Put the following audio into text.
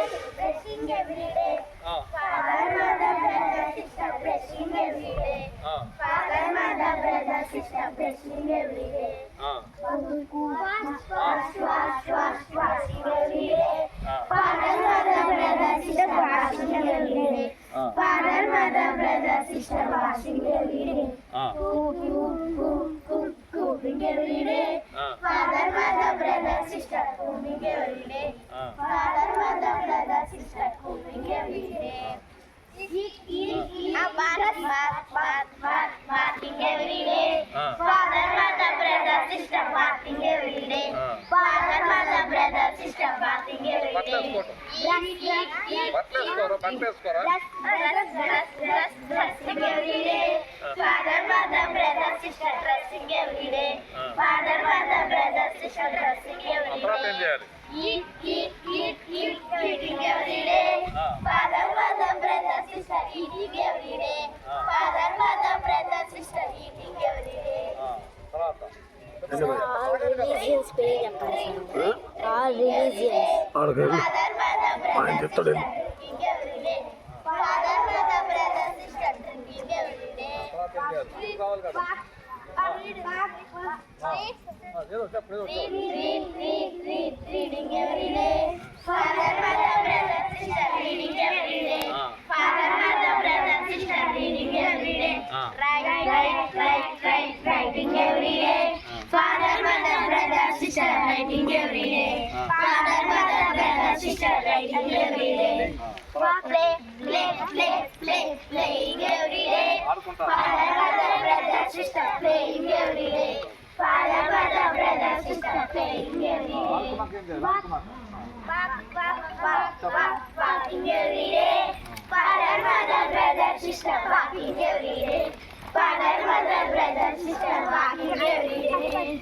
brushing every day. Father, mother, brother, sister, brushing every day. Father, mother, brother, sister, brushing every day. Wash, washing every day. Father, mother, brother, sister, washing every day. Father, mother, brother, sister, washing every day. Cooking every day. Father, mother, brother, sister, cooking every day. Father, mother, brother, sister, cooking every day. Bathing every day. Father, mother, brother, sister, bathing every day. Father, mother, brother, sister, bathing every day. Dressing every day. Father, mother, brother, sister, dressing every day. Father, mother, brother, sister, dressing every day. Eating every day. Father, mother, brother, sister, eating every day. Father, mother, brother, sister, eating every day. All religions pay represent. All religions. Father, mother, brother, sister, drinking every day. Father, mother, brother, sister, drinking every day. Reading every day. Father, mother, brother, sister, reading every day. Father, mother, brother, sister, reading every day. Writing every day. Father, mother, brother, sister, writing every day. Father, mother, brother, sister, writing every day. Playing every day. Father, mother, brother, sister, playing every day. Father, mother, brother, sister, playing every day. Walking every day. Father, mother, brother, sister, walking every day. Father, mother, brother, sister, walking every day.